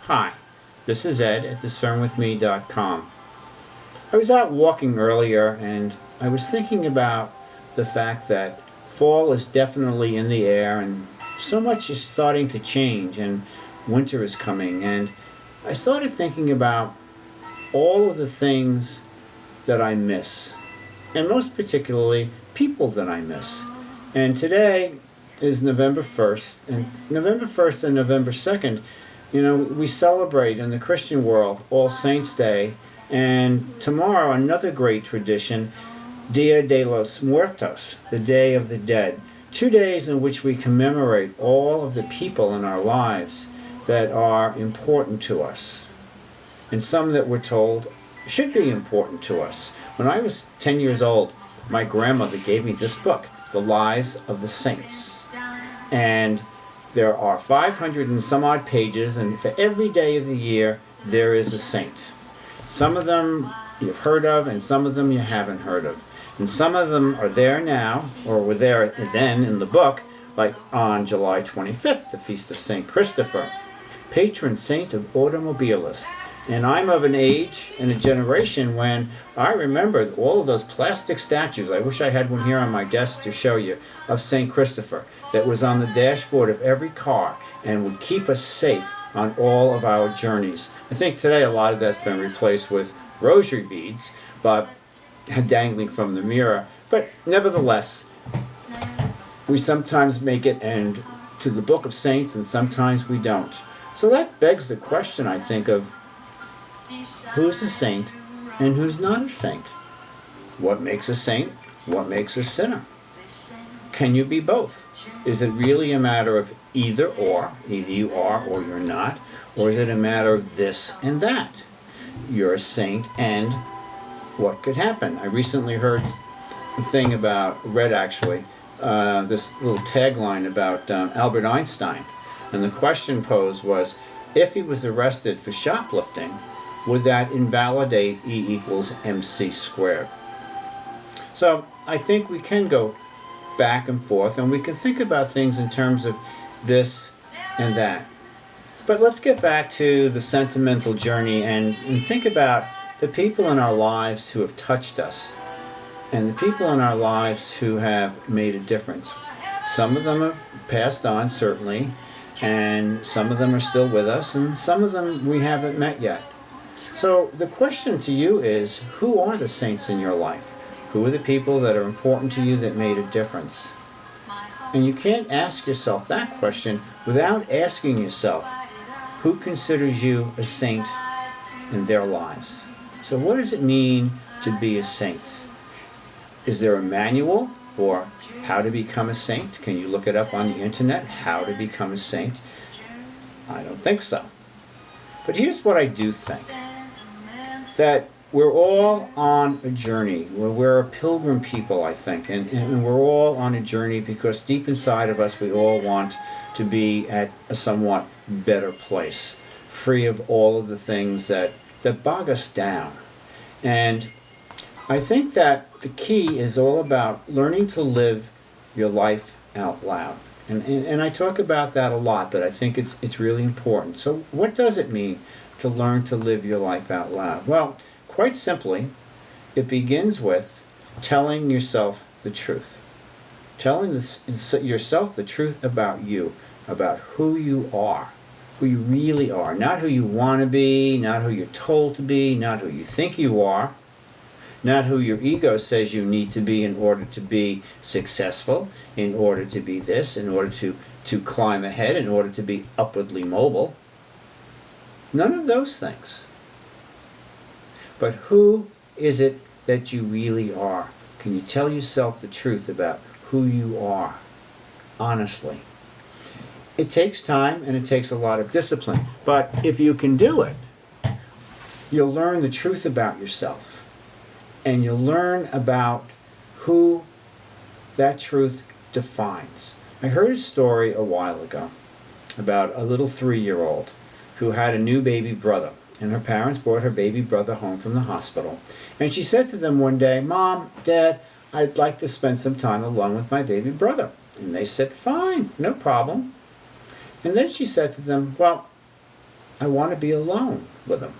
Hi, this is Ed at discernwithme.com. I was out walking earlier and I was thinking about the fact that fall is definitely in the air and so much is starting to change and winter is coming, and I started thinking about all of the things that I miss, and most particularly people that I miss. And today is November 1st, and November 1st and November 2nd, we celebrate in the Christian world All Saints' Day, and tomorrow another great tradition, Dia de los Muertos, the Day of the Dead. 2 days in which we commemorate all of the people in our lives that are important to us, and some that we're told should be important to us. When I was 10 years old, my grandmother gave me this book, The Lives of the Saints. And there are 500 and some odd pages, and for every day of the year, there is a saint. Some of them you've heard of, and some of them you haven't heard of. And some of them are there now, or were there then in the book, like on July 25th, the Feast of St. Christopher, patron saint of automobilists. And I'm of an age and a generation when I remember all of those plastic statues. I wish I had one here on my desk to show you, of St. Christopher, that was on the dashboard of every car and would keep us safe on all of our journeys. I think today a lot of that's been replaced with rosary beads, but dangling from the mirror. But nevertheless, we sometimes make it and to the Book of Saints, and sometimes we don't. So that begs the question, I think, of who's a saint and who's not a saint? What makes a saint? What makes a sinner? Can you be both? Is it really a matter of either or? Either you are or you're not. Or is it a matter of this and that? You're a saint, and what could happen? I recently heard a thing read this little tagline about Albert Einstein. And the question posed was, if he was arrested for shoplifting, would that invalidate E equals MC squared? So I think we can go back and forth, and we can think about things in terms of this and that. But let's get back to the sentimental journey and think about the people in our lives who have touched us, and the people in our lives who have made a difference. Some of them have passed on, certainly, and some of them are still with us, and some of them we haven't met yet. So the question to you is, who are the saints in your life? Who are the people that are important to you that made a difference? And you can't ask yourself that question without asking yourself, who considers you a saint in their lives? So what does it mean to be a saint? Is there a manual for how to become a saint? Can you look it up on the internet, how to become a saint? I don't think so. But here's what I do think. That we're all on a journey. We're a pilgrim people, I think, and we're all on a journey because deep inside of us we all want to be at a somewhat better place, free of all of the things that bog us down. And I think that the key is all about learning to live your life out loud. And I talk about that a lot, but I think it's really important. So what does it mean to learn to live your life out loud? Well, quite simply, it begins with telling yourself the truth. Telling yourself the truth about you, about who you are, who you really are. Not who you want to be, not who you're told to be, not who you think you are, not who your ego says you need to be in order to be successful, in order to be this, in order to climb ahead, in order to be upwardly mobile. None of those things. But who is it that you really are? Can you tell yourself the truth about who you are, honestly? It takes time and it takes a lot of discipline. But if you can do it, you'll learn the truth about yourself. And you'll learn about who that truth defines. I heard a story a while ago about a little 3-year-old who had a new baby brother. And her parents brought her baby brother home from the hospital. And she said to them one day, "Mom, Dad, I'd like to spend some time alone with my baby brother." And they said, "Fine, no problem." And then she said to them, "Well, I want to be alone with him.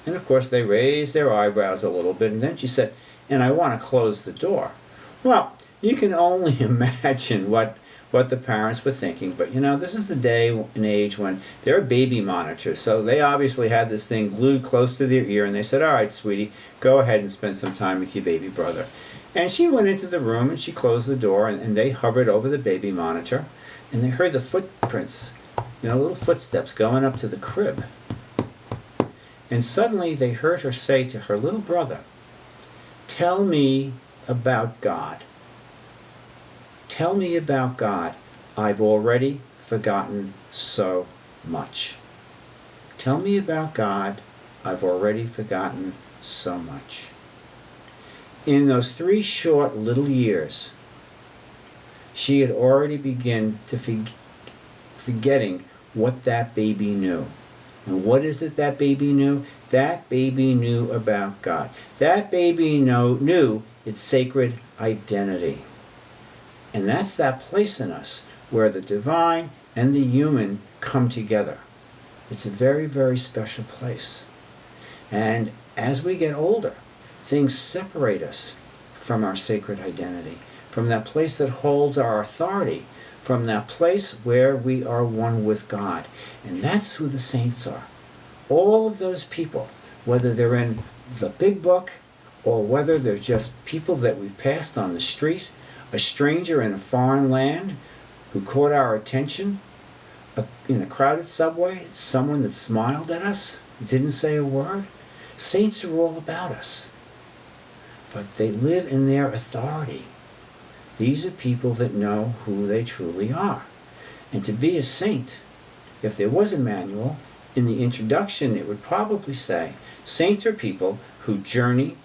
And of course they raised their eyebrows a little bit, and then she said, and I want to close the door. Well, you can only imagine what the parents were thinking, but you know, this is the day and age when there are baby monitors, so they obviously had this thing glued close to their ear, and they said, all right, sweetie, go ahead and spend some time with your baby brother. And she went into the room and she closed the door, and they hovered over the baby monitor, and they heard the footprints, you know, little footsteps going up to the crib. And suddenly they heard her say to her little brother, tell me about God. Tell me about God. I've already forgotten so much. Tell me about God. I've already forgotten so much. In those 3 short little years, she had already begun to forgetting what that baby knew. And what is it that baby knew? That baby knew about God. That baby knew its sacred identity. And that's that place in us where the divine and the human come together. It's a very, very special place. And as we get older, things separate us from our sacred identity, from that place that holds our authority, from that place where we are one with God. And that's who the saints are. All of those people, whether they're in the big book or whether they're just people that we've passed on the street, a stranger in a foreign land who caught our attention, in a crowded subway, someone that smiled at us, didn't say a word. Saints are all about us. But they live in their authority. These are people that know who they truly are. And to be a saint, if there was a manual, in the introduction it would probably say, saints are people who journey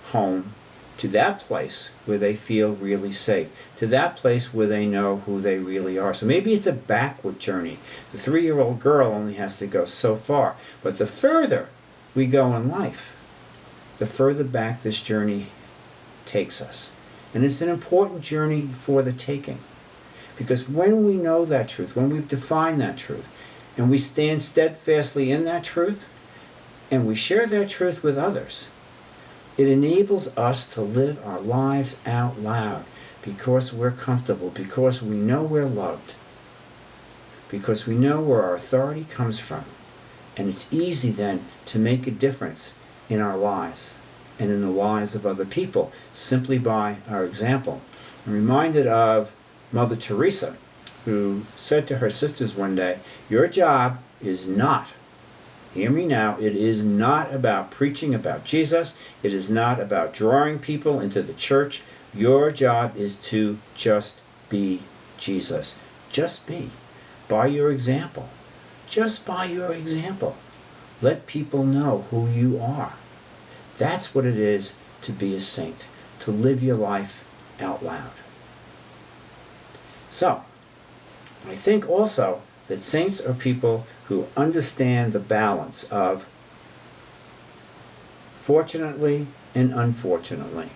home to that place where they feel really safe, to that place where they know who they really are. So maybe it's a backward journey. The 3-year-old girl only has to go so far. But the further we go in life, the further back this journey takes us. And it's an important journey for the taking. Because when we know that truth, when we've defined that truth, and we stand steadfastly in that truth, and we share that truth with others, it enables us to live our lives out loud because we're comfortable, because we know we're loved, because we know where our authority comes from. And it's easy then to make a difference in our lives and in the lives of other people simply by our example. I'm reminded of Mother Teresa, who said to her sisters one day, your job is not, hear me now, it is not about preaching about Jesus. It is not about drawing people into the church. Your job is to just be Jesus. Just be. By your example. Just by your example. Let people know who you are. That's what it is to be a saint. To live your life out loud. So, I think also that saints are people who understand the balance of fortunately and unfortunately.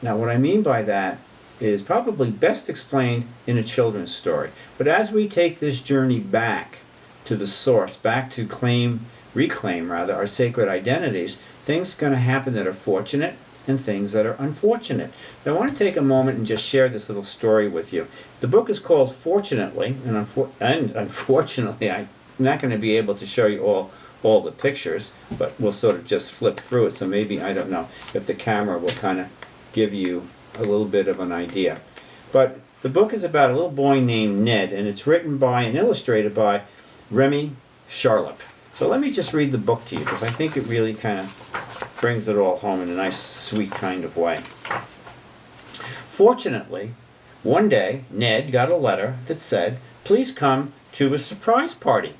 Now what I mean by that is probably best explained in a children's story. But as we take this journey back to the source, back to reclaim our sacred identities, things are going to happen that are fortunate and things that are unfortunate. Now, I want to take a moment and just share this little story with you. The book is called Fortunately, and unfortunately, I'm not going to be able to show you all the pictures, but we'll sort of just flip through it, so maybe, I don't know, if the camera will kind of give you a little bit of an idea. But the book is about a little boy named Ned, and it's written by and illustrated by Remy Charlap. So let me just read the book to you, because I think it really kind of brings it all home in a nice, sweet kind of way. Fortunately, one day, Ned got a letter that said, please come to a surprise party.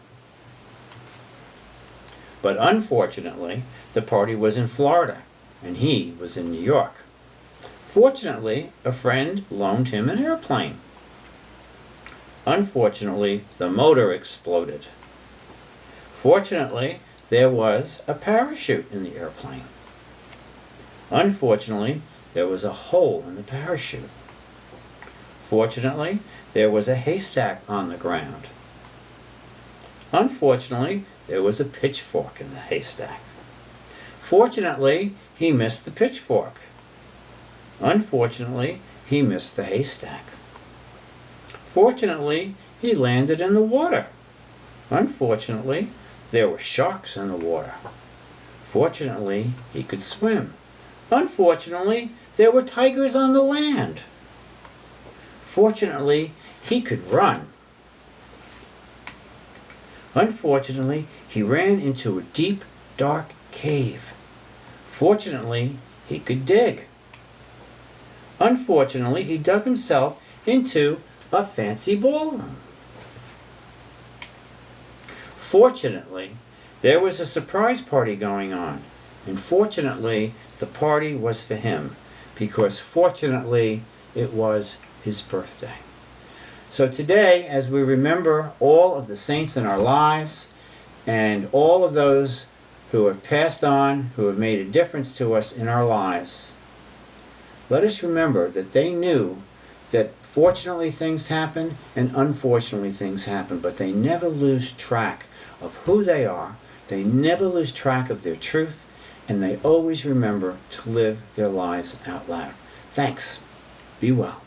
But unfortunately, the party was in Florida, and he was in New York. Fortunately, a friend loaned him an airplane. Unfortunately, the motor exploded. Fortunately, there was a parachute in the airplane. Unfortunately, there was a hole in the parachute. Fortunately, there was a haystack on the ground. Unfortunately, there was a pitchfork in the haystack. Fortunately, he missed the pitchfork. Unfortunately, he missed the haystack. Fortunately, he landed in the water. Unfortunately, there were sharks in the water. Fortunately, he could swim. Unfortunately, there were tigers on the land. Fortunately, he could run. Unfortunately, he ran into a deep, dark cave. Fortunately, he could dig. Unfortunately, he dug himself into a fancy ballroom. Fortunately, there was a surprise party going on, and fortunately, the party was for him, because fortunately, it was his birthday. So today, as we remember all of the saints in our lives, and all of those who have passed on, who have made a difference to us in our lives, let us remember that they knew that fortunately things happen and unfortunately things happen, but they never lose track of who they are, they never lose track of their truth, and they always remember to live their lives out loud. Thanks. Be well.